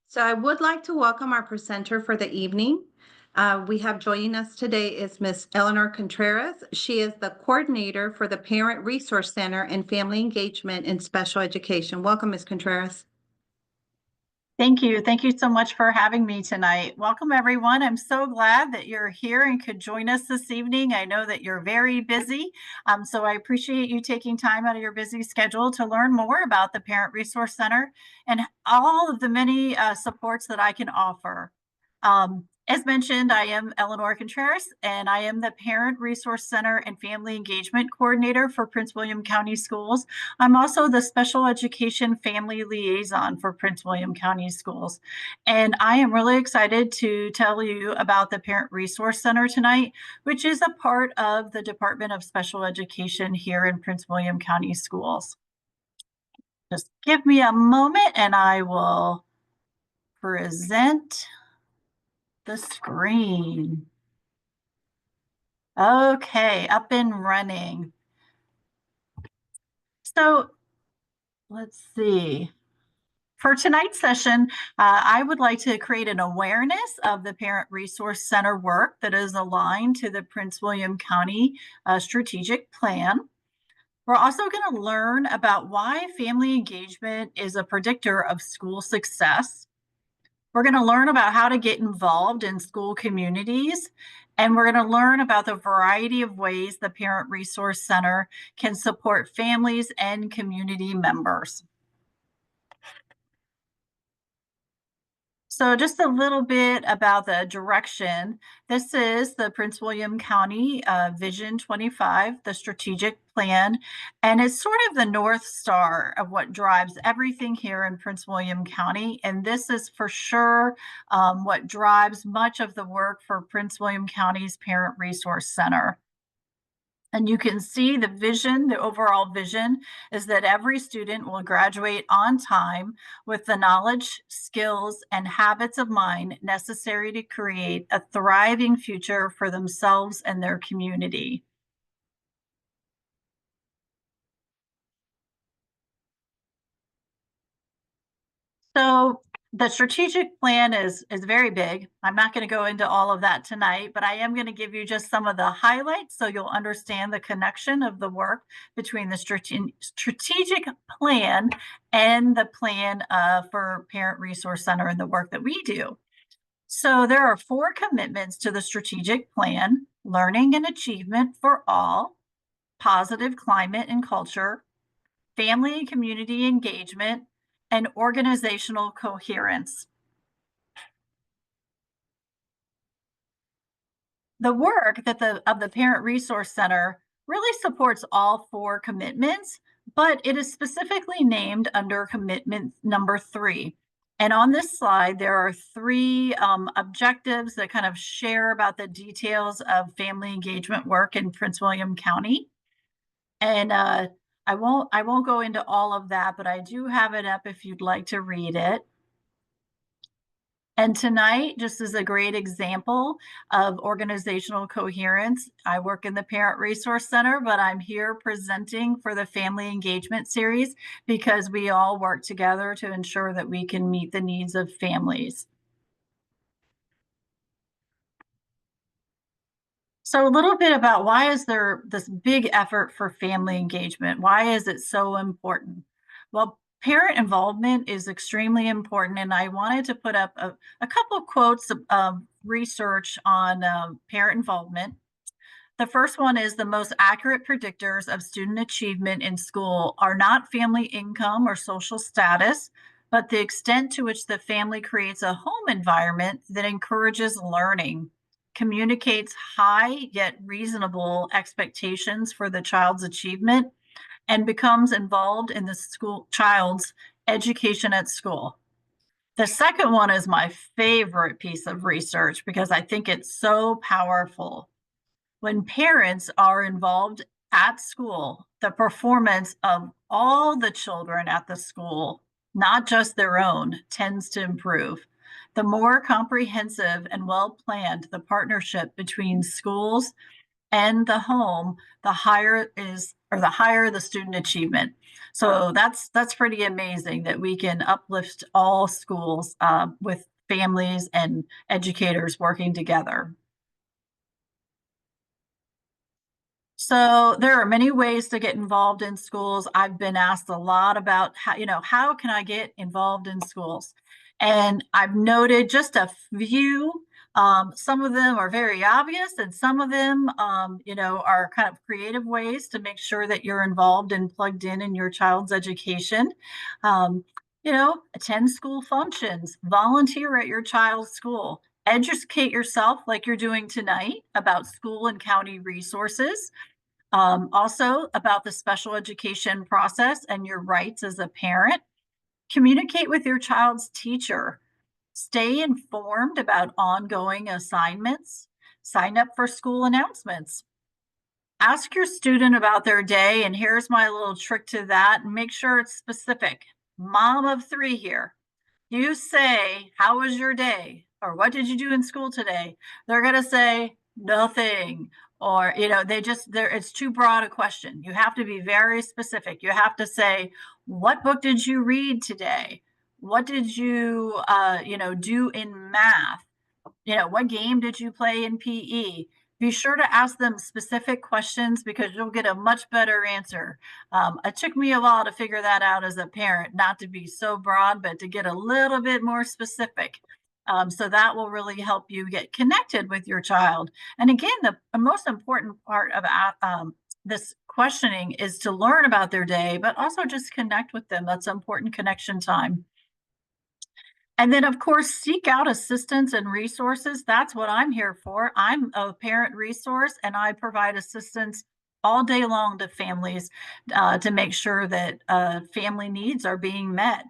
So I would like to welcome our presenter for the evening. We have joining us today is Miss Eleanor Contreras. She is the coordinator for the Parent Resource Center and Family Engagement in Special Education. Welcome, Ms. Contreras. Thank you. Thank you so much for having me tonight. Welcome, everyone. I'm so glad that you're here and could join us this evening. I know that you're very busy, so I appreciate you taking time out of your busy schedule to learn more about the Parent Resource Center and all of the many supports that I can offer. As mentioned, I am Eleanor Contreras, and I am the Parent Resource Center and Family Engagement Coordinator for Prince William County Schools. I'm also the Special Education Family Liaison for Prince William County Schools. And I am really excited to tell you about the Parent Resource Center tonight, which is a part of the Department of Special Education here in Prince William County Schools. Just give me a moment and I will present the screen. Okay, up and running. So let's see. For tonight's session, I would like to create an awareness of the Parent Resource Center work that is aligned to the Prince William County strategic plan. We're also going to learn about why family engagement is a predictor of school success. We're going to learn about how to get involved in school communities, and we're going to learn about the variety of ways the Parent Resource Center can support families and community members. So just a little bit about the direction. This is the Prince William County Vision 25, the strategic plan, and it's sort of the North Star of what drives everything here in Prince William County. And this is for sure what drives much of the work for Prince William County's Parent Resource Center. And you can see the vision, the overall vision is that every student will graduate on time with the knowledge, skills, and habits of mind necessary to create a thriving future for themselves and their community. So the strategic plan is very big. I'm not going to go into all of that tonight, but I am going to give you just some of the highlights so you'll understand the connection of the work between the strategic plan and the plan for Parent Resource Center and the work that we do. So there are 4 commitments to the strategic plan: learning and achievement for all, positive climate and culture, family and community engagement, and organizational coherence. The work that of the Parent Resource Center really supports all 4 commitments, but it is specifically named under commitment number 3. And on this slide, there are 3 objectives that kind of share about the details of family engagement work in Prince William County. And I won't go into all of that, but I do have it up if you'd like to read it. And tonight, just as a great example of organizational coherence, I work in the Parent Resource Center, but I'm here presenting for the Family Engagement Series because we all work together to ensure that we can meet the needs of families. So a little bit about why is there this big effort for family engagement? Why is it so important? Well, parent involvement is extremely important, and I wanted to put up a couple of quotes of research on parent involvement. The first one is: the most accurate predictors of student achievement in school are not family income or social status, but the extent to which the family creates a home environment that encourages learning, communicates high yet reasonable expectations for the child's achievement, and becomes involved in the child's education at school. The second one is my favorite piece of research because I think it's so powerful. When parents are involved at school, the performance of all the children at the school, not just their own, tends to improve. The more comprehensive and well-planned the partnership between schools and the home, the higher is, or the higher the student achievement. So that's pretty amazing that we can uplift all schools with families and educators working together. So there are many ways to get involved in schools. I've been asked a lot about how can I get involved in schools? And I've noted just a few. Some of them are very obvious, and some of them, are kind of creative ways to make sure that you're involved and plugged in your child's education. Attend school functions, volunteer at your child's school, educate yourself like you're doing tonight about school and county resources. Also, about the special education process and your rights as a parent. Communicate with your child's teacher. Stay informed about ongoing assignments. Sign up for school announcements. Ask your student about their day, and here's my little trick to that. Make sure it's specific. Mom of three here. You say, "How was your day?" or "What did you do in school today?" They're going to say nothing. Or, it's too broad a question. You have to be very specific. You have to say, "What book did you read today? What did you, do in math? What game did you play in PE?" Be sure to ask them specific questions because you'll get a much better answer. It took me a while to figure that out as a parent, not to be so broad, but to get a little bit more specific. So that will really help you get connected with your child. And again, the most important part of this questioning is to learn about their day, but also just connect with them. That's important connection time. And then, of course, seek out assistance and resources. That's what I'm here for. I'm a parent resource, and I provide assistance all day long to families to make sure that family needs are being met.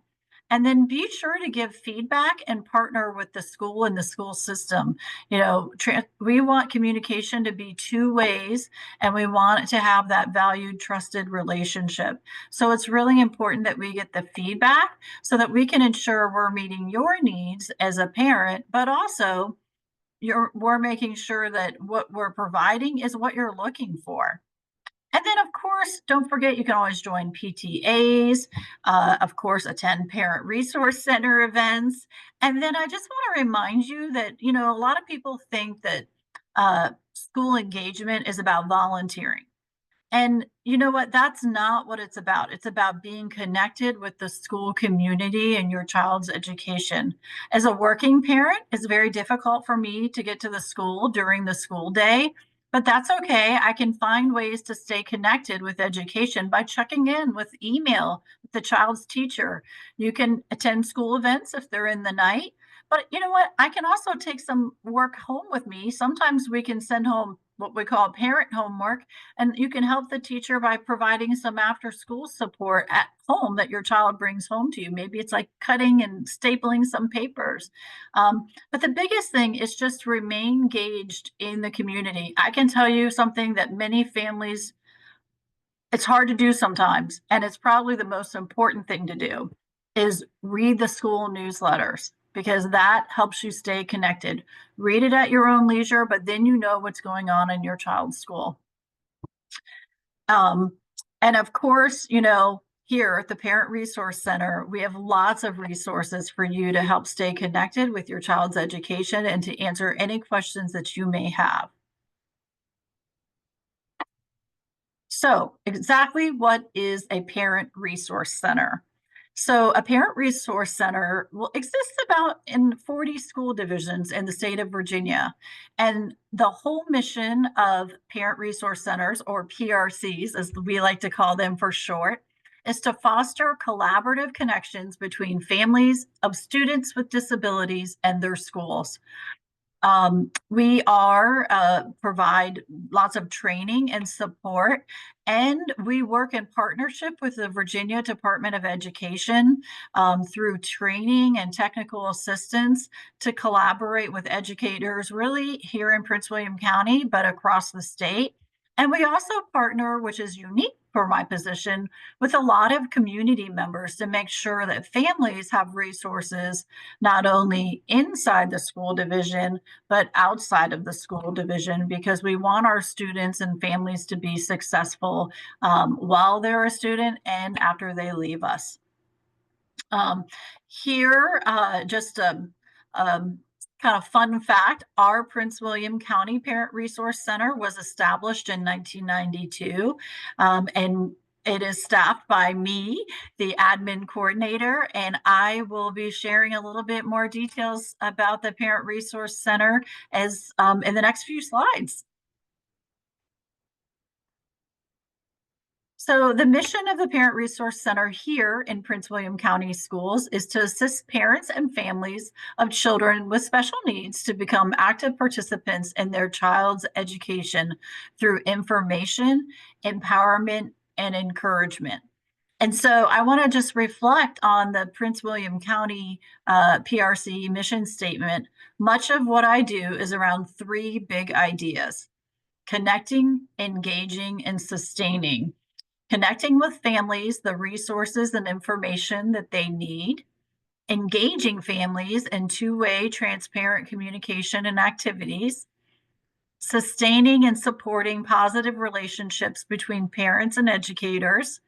And then be sure to give feedback and partner with the school and the school system. We want communication to be two ways, and we want it to have that valued, trusted relationship. So it's really important that we get the feedback so that we can ensure we're meeting your needs as a parent, but also we're making sure that what we're providing is what you're looking for. And then, of course, don't forget you can always join PTAs, of course, attend Parent Resource Center events. And then I just want to remind you that, a lot of people think that school engagement is about volunteering. And you know what? That's not what it's about. It's about being connected with the school community and your child's education. As a working parent, it's very difficult for me to get to the school during the school day, but that's okay. I can find ways to stay connected with education by checking in with email with the child's teacher. You can attend school events if they're in the night. But you know what? I can also take some work home with me. Sometimes we can send home what we call parent homework, and you can help the teacher by providing some after school support at home that your child brings home to you. Maybe it's like cutting and stapling some papers. But the biggest thing is just remain engaged in the community. I can tell you something that many families, it's hard to do sometimes, and it's probably the most important thing to do, is read the school newsletters because that helps you stay connected. Read it at your own leisure, but then you know what's going on in your child's school. And of course, here at the Parent Resource Center, we have lots of resources for you to help stay connected with your child's education and to answer any questions that you may have. So, exactly what is a Parent Resource Center? So, a Parent Resource Center will exist about in 40 school divisions in the state of Virginia. And the whole mission of Parent Resource Centers, or PRCs, as we like to call them for short, is to foster collaborative connections between families of students with disabilities and their schools. We provide lots of training and support, and we work in partnership with the Virginia Department of Education through training and technical assistance to collaborate with educators really here in Prince William County, but across the state. And we also partner, which is unique for my position, with a lot of community members to make sure that families have resources not only inside the school division, but outside of the school division, because we want our students and families to be successful while they're a student and after they leave us. Um, here, just a kind of fun fact, our Prince William County Parent Resource Center was established in 1992, and it is staffed by me, the admin coordinator, and I will be sharing a little bit more details about the Parent Resource Center as in the next few slides. So the mission of the Parent Resource Center here in Prince William County Schools is to assist parents and families of children with special needs to become active participants in their child's education through information, empowerment, and encouragement. And so I want to just reflect on the Prince William County PRC mission statement. Much of what I do is around three big ideas: connecting, engaging, and sustaining. Connecting with families, the resources and information that they need, engaging families in two-way transparent communication and activities, sustaining and supporting positive relationships between parents and educators.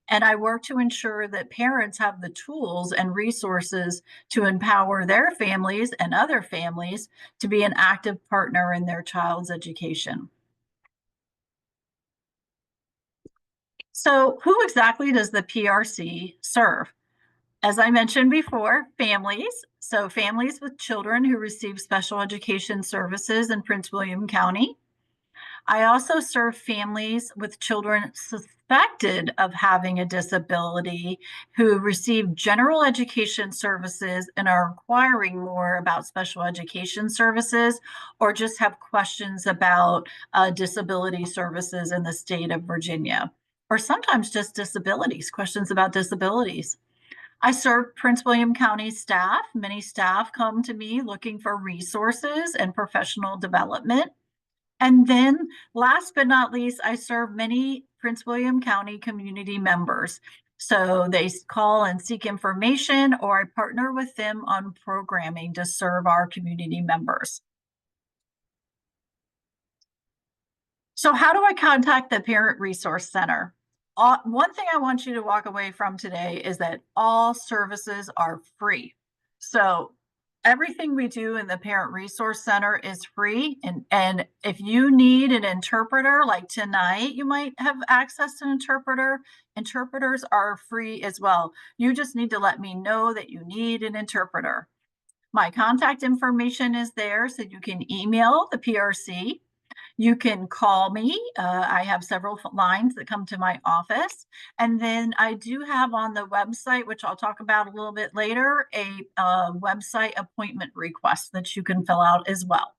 And I work to ensure that parents have the tools and resources to empower their families and other families to be an active partner in their child's education. So, who exactly does the PRC serve? As I mentioned before, families. So, families with children who receive special education services in Prince William County. I also serve families with children suspected of having a disability who receive general education services and are inquiring more about special education services, or just have questions about disability services in the state of Virginia, or sometimes just disabilities, questions about disabilities. I serve Prince William County staff. Many staff come to me looking for resources and professional development. And then, last but not least, I serve many Prince William County community members. So they call and seek information, or I partner with them on programming to serve our community members. So, how do I contact the Parent Resource Center? One thing I want you to walk away from today is that all services are free. So, everything we do in the Parent Resource Center is free. And if you need an interpreter, like tonight, you might have access to an interpreter. Interpreters are free as well. You just need to let me know that you need an interpreter. My contact information is there, so you can email the PRC. You can call me. I have several lines that come to my office. And then I do have on the website, which I'll talk about a little bit later, a website appointment request that you can fill out as well.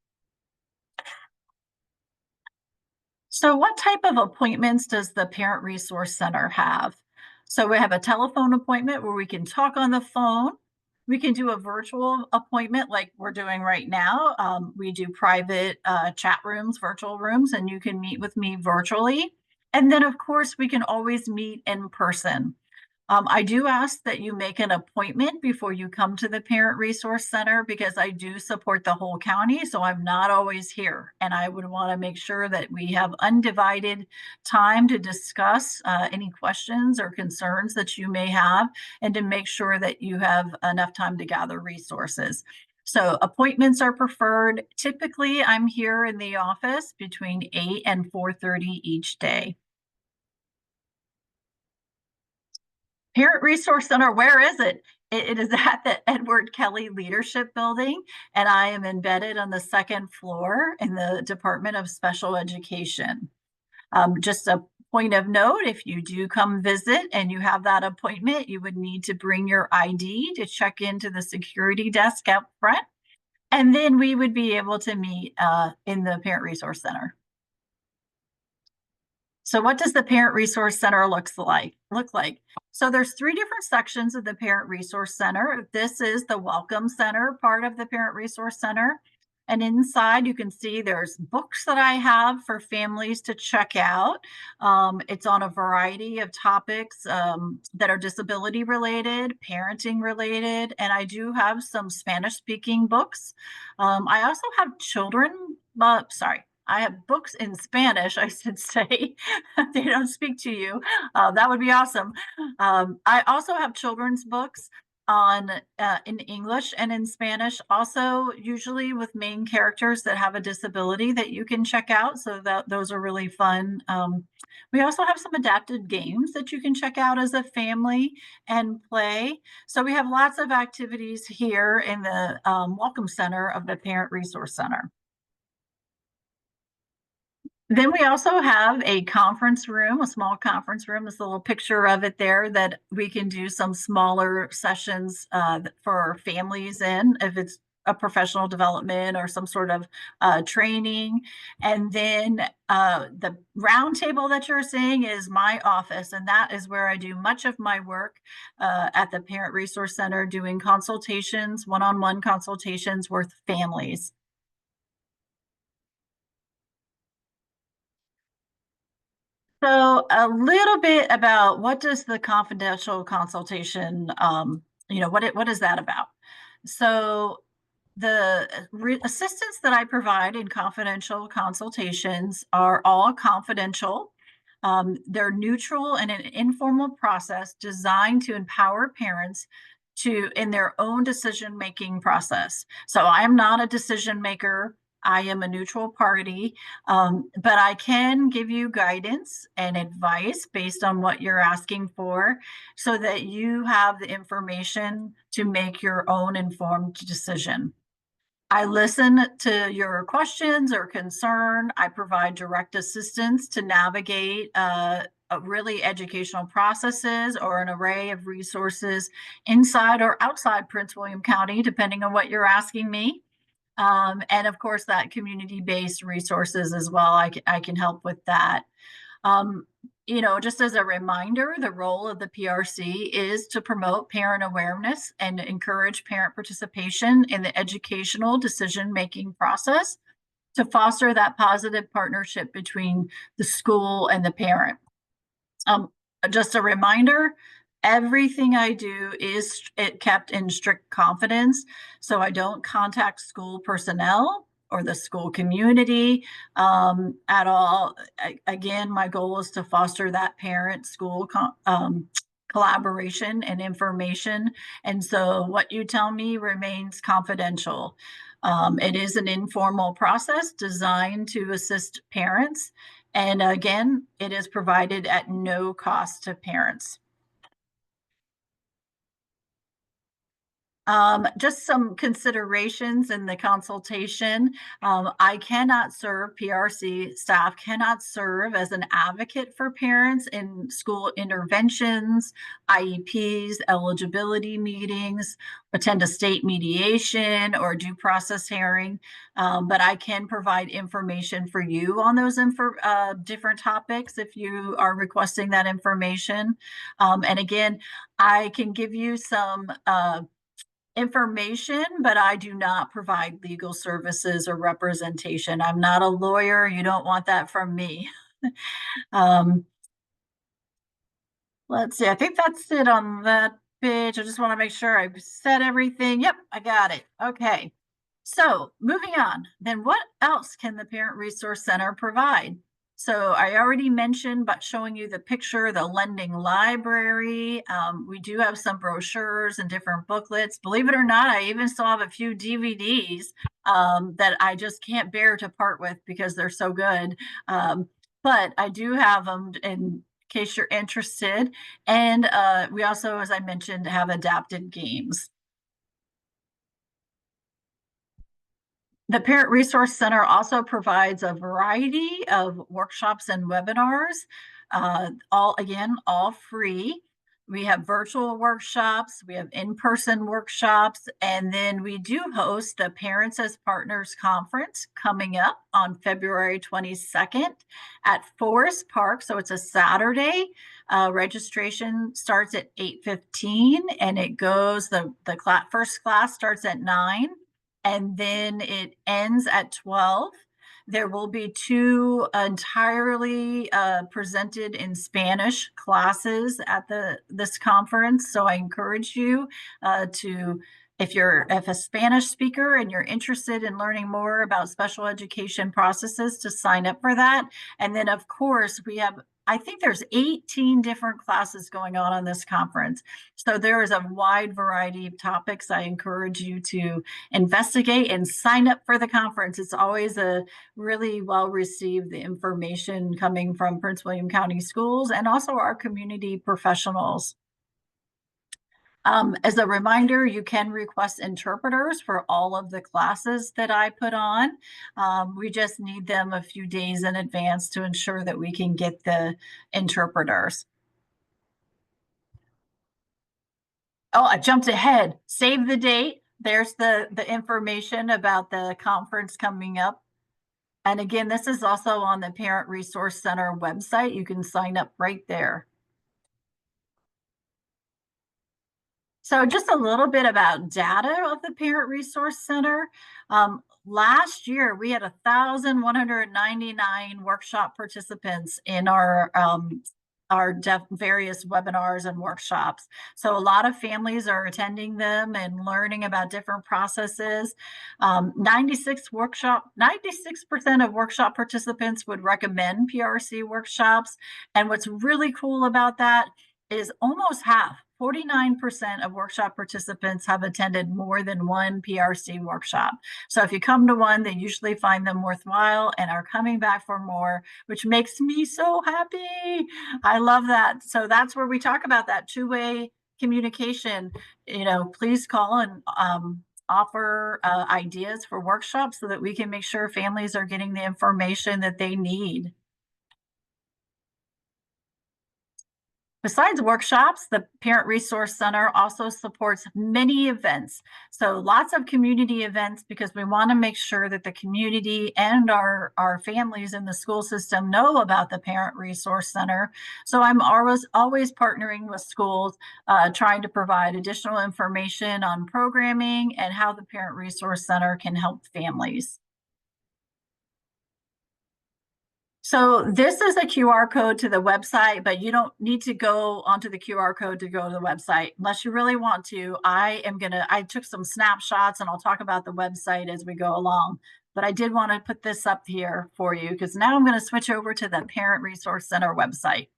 So what type of appointments does the Parent Resource Center have? So we have a telephone appointment where we can talk on the phone. We can do a virtual appointment like we're doing right now. We do private chat rooms, virtual rooms, and you can meet with me virtually. And then, of course, we can always meet in person. I do ask that you make an appointment before you come to the Parent Resource Center, because I do support the whole county, so I'm not always here. And I would want to make sure that we have undivided time to discuss any questions or concerns that you may have, and to make sure that you have enough time to gather resources. So appointments are preferred. Typically, I'm here in the office between 8 and 4:30 each day. Parent Resource Center, where is it? It is at the Edward Kelly Leadership Building, and I am embedded on the second floor in the Department of Special Education. Just a point of note, if you do come visit and you have that appointment, you would need to bring your ID to check into the security desk out front, and then we would be able to meet in the Parent Resource Center. So what does the Parent Resource Center look like? So there's three different sections of the Parent Resource Center. This is the Welcome Center part of the Parent Resource Center. And inside, you can see there's books that I have for families to check out. It's on a variety of topics that are disability related, parenting related, and I do have some Spanish speaking books. I also have I have books in Spanish, I should say. They don't speak to you. That would be awesome. I also have children's books on in English and in Spanish, also usually with main characters that have a disability that you can check out. So that those are really fun. We also have some adapted games that you can check out as a family and play. So we have lots of activities here in the Welcome Center of the Parent Resource Center. Then we also have a conference room, a small conference room. There's a little picture of it there that we can do some smaller sessions for families in, if it's a professional development or some sort of training. And then the round table that you're seeing is my office, and that is where I do much of my work at the Parent Resource Center, doing consultations, one-on-one consultations with families. So a little bit about what does the confidential consultation, what is that about? So the assistance that I provide in confidential consultations are all confidential. They're neutral and an informal process designed to empower parents to in their own decision making process. So I am not a decision maker. I am a neutral party, but I can give you guidance and advice based on what you're asking for so that you have the information to make your own informed decision. I listen to your questions or concern. I provide direct assistance to navigate really educational processes or an array of resources inside or outside Prince William County, depending on what you're asking me. And of course, that community-based resources as well. I can help with that. Um, just as a reminder, the role of the PRC is to promote parent awareness and encourage parent participation in the educational decision-making process to foster that positive partnership between the school and the parent. Um, just a reminder, everything I do is kept in strict confidence. So I don't contact school personnel or the school community at all. Again, my goal is to foster that parent school collaboration and information. And so what you tell me remains confidential. It is an informal process designed to assist parents. And again, it is provided at no cost to parents. Just some considerations in the consultation. I cannot serve, PRC staff cannot serve as an advocate for parents in school interventions, IEPs, eligibility meetings, attend a state mediation or due process hearing. But I can provide information for you on those different topics if you are requesting that information. And again, I can give you some information, but I do not provide legal services or representation. I'm not a lawyer. You don't want that from me. um, let's see. I think that's it on that page. I just want to make sure I've said everything. Yep, I got it. Okay. So moving on, then what else can the Parent Resource Center provide? So I already mentioned, but showing you the picture, the lending library. We do have some brochures and different booklets. Believe it or not, I even still have a few DVDs that I just can't bear to part with because they're so good. But I do have them in case you're interested. And we also, as I mentioned, have adapted games. The Parent Resource Center also provides a variety of workshops and webinars, all free. We have virtual workshops, we have in-person workshops, and then we do host the Parents as Partners Conference coming up on February 22nd at Forest Park. So it's a Saturday. Registration starts at 8:15 and it goes, the first class starts at 9. and then it ends at 12. There will be two entirely presented in Spanish classes at this conference. So I encourage you to, if a Spanish speaker and you're interested in learning more about special education processes, to sign up for that. And then of course we have, I think there's 18 different classes going on this conference. So there is a wide variety of topics. I encourage you to investigate and sign up for the conference. It's always a really well received information coming from Prince William County Schools and also our community professionals. As a reminder, you can request interpreters for all of the classes that I put on. We just need them a few days in advance to ensure that we can get the interpreters. Oh, I jumped ahead. Save the date. There's the information about the conference coming up. And again, this is also on the Parent Resource Center website. You can sign up right there. So just a little bit about data of the Parent Resource Center. Last year, we had 1,199 workshop participants in our various webinars and workshops. So a lot of families are attending them and learning about different processes. 96% of workshop participants would recommend PRC workshops. And what's really cool about that is almost half, 49% of workshop participants have attended more than one PRC workshop. So if you come to one, they usually find them worthwhile and are coming back for more, which makes me so happy. I love that. So that's where we talk about that two-way communication. Please call and offer ideas for workshops so that we can make sure families are getting the information that they need. Besides workshops, the Parent Resource Center also supports many events. So lots of community events, because we want to make sure that the community and our families in the school system know about the Parent Resource Center. So I'm always partnering with schools, trying to provide additional information on programming and how the Parent Resource Center can help families. So this is a QR code to the website, but you don't need to go onto the QR code to go to the website unless you really want to. I took some snapshots and I'll talk about the website as we go along, but I did want to put this up here for you because now I'm going to switch over to the Parent Resource Center website.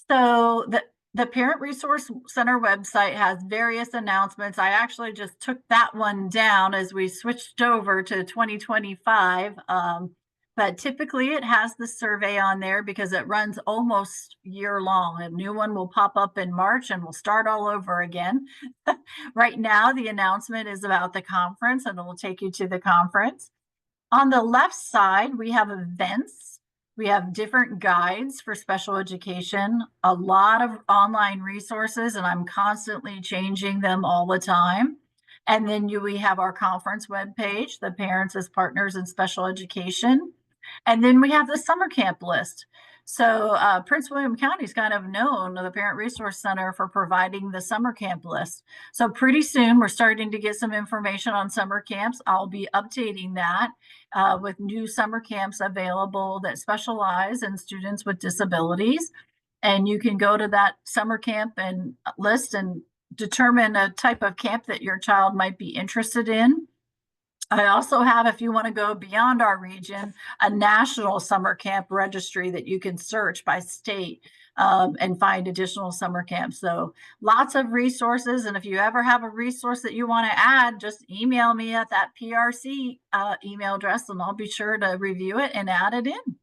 So the Parent Resource Center website has various announcements. I actually just took that one down as we switched over to 2025. But typically it has the survey on there because it runs almost year long. A new one will pop up in March and we'll start all over again. Right now, the announcement is about the conference and it will take you to the conference. On the left side, we have events. We have different guides for special education, a lot of online resources, and I'm constantly changing them all the time. And then we have our conference webpage, the Parents as Partners in Special Education. And then we have the summer camp list. So Prince William County is kind of known, the Parent Resource Center, for providing the summer camp list. So pretty soon we're starting to get some information on summer camps. I'll be updating that with new summer camps available that specialize in students with disabilities. And you can go to that summer camp and list and determine a type of camp that your child might be interested in. I also have, if you want to go beyond our region, a national summer camp registry that you can search by state and find additional summer camps. So lots of resources. And if you ever have a resource that you want to add, just email me at that PRC email address and I'll be sure to review it and add it in.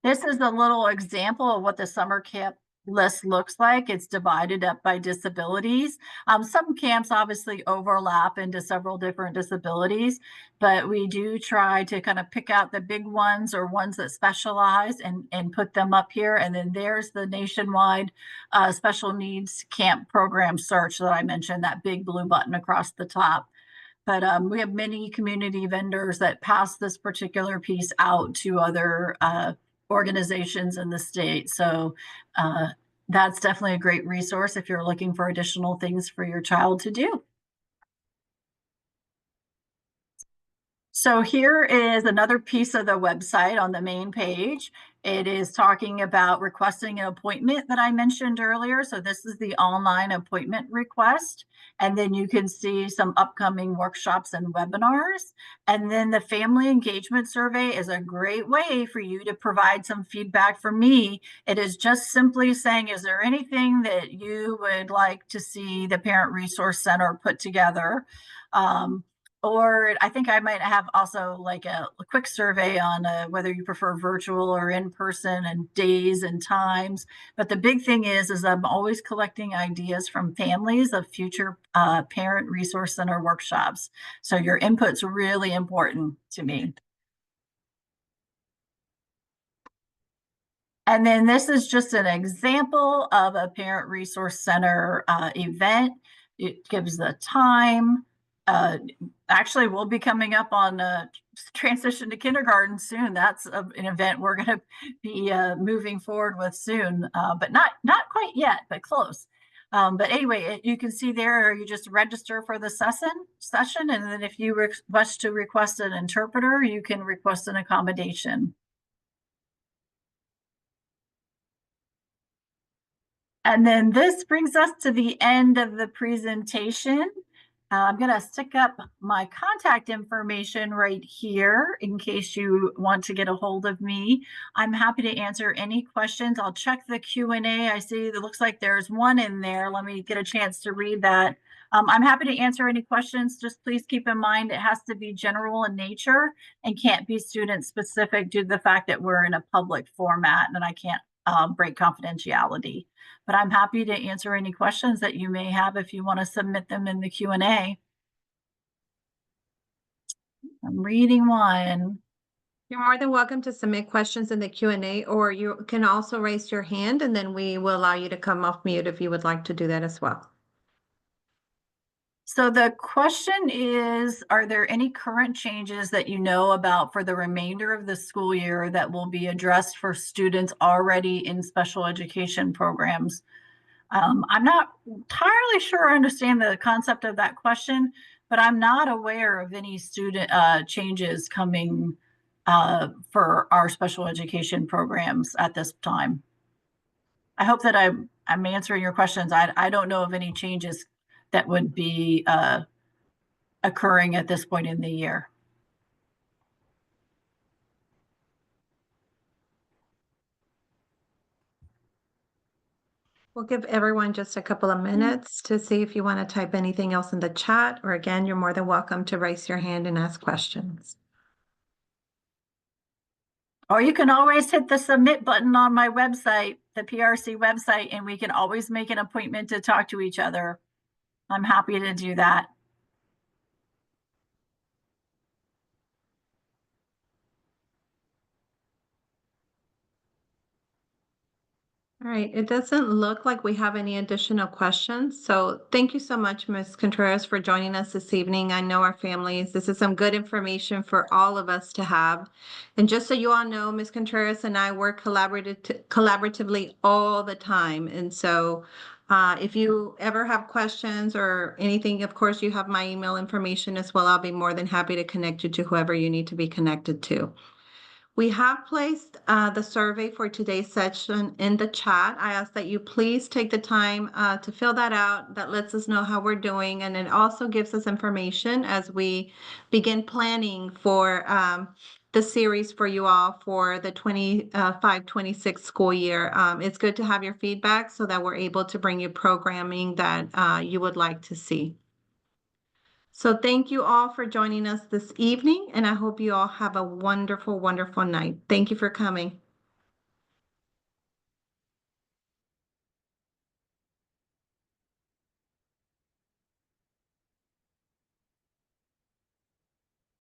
This is a little example of what the summer camp list looks like. It's divided up by disabilities. Some camps obviously overlap into several different disabilities, but we do try to kind of pick out the big ones or ones that specialize and put them up here. And then there's the nationwide special needs camp program search that I mentioned, that big blue button across the top. But we have many community vendors that pass this particular piece out to other organizations in the state. So that's definitely a great resource if you're looking for additional things for your child to do. So here is another piece of the website on the main page. It is talking about requesting an appointment that I mentioned earlier. So this is the online appointment request. And then you can see some upcoming workshops and webinars. And then the family engagement survey is a great way for you to provide some feedback for me. It is just simply saying, is there anything that you would like to see the Parent Resource Center put together? Or I think I might have also like a quick survey on whether you prefer virtual or in person and days and times. But the big thing is I'm always collecting ideas from families of future Parent Resource Center workshops. So your input's really important to me. And then this is just an example of a Parent Resource Center event. It gives the time. Actually, we'll be coming up on transition to kindergarten soon. That's an event we're going to be moving forward with soon, but not quite yet, but close. But anyway, you can see there, you just register for the session, and then if you wish to request an interpreter, you can request an accommodation. And then this brings us to the end of the presentation. I'm going to stick up my contact information right here in case you want to get a hold of me. I'm happy to answer any questions. I'll check the Q&A. I see it looks like there's one in there. Let me get a chance to read that. I'm happy to answer any questions. Just please keep in mind it has to be general in nature and can't be student specific due to the fact that we're in a public format and I can't break confidentiality. But I'm happy to answer any questions that you may have if you want to submit them in the Q&A. I'm reading one. You're more than welcome to submit questions in the Q&A, or you can also raise your hand and then we will allow you to come off mute if you would like to do that as well. So the question is, are there any current changes that you know about for the remainder of the school year that will be addressed for students already in special education programs? I'm not entirely sure I understand the concept of that question, but I'm not aware of any student changes coming for our special education programs at this time. I hope that I'm answering your questions. I don't know of any changes that would be occurring at this point in the year. We'll give everyone just a couple of minutes to see if you want to type anything else in the chat, or again, you're more than welcome to raise your hand and ask questions. Or you can always hit the submit button on my website, the PRC website, and we can always make an appointment to talk to each other. I'm happy to do that. All right, it doesn't look like we have any additional questions. So thank you so much, Ms. Contreras, for joining us this evening. I know our families, this is some good information for all of us to have. And just so you all know, Ms. Contreras and I work collaboratively all the time. And so if you ever have questions or anything, of course, you have my email information as well. I'll be more than happy to connect you to whoever you need to be connected to. We have placed the survey for today's session in the chat. I ask that you please take the time to fill that out. That lets us know how we're doing, and it also gives us information as we begin planning for the series for you all for the 25-26 school year. It's good to have your feedback so that we're able to bring you programming that you would like to see. So thank you all for joining us this evening, and I hope you all have a wonderful, wonderful night. Thank you for coming.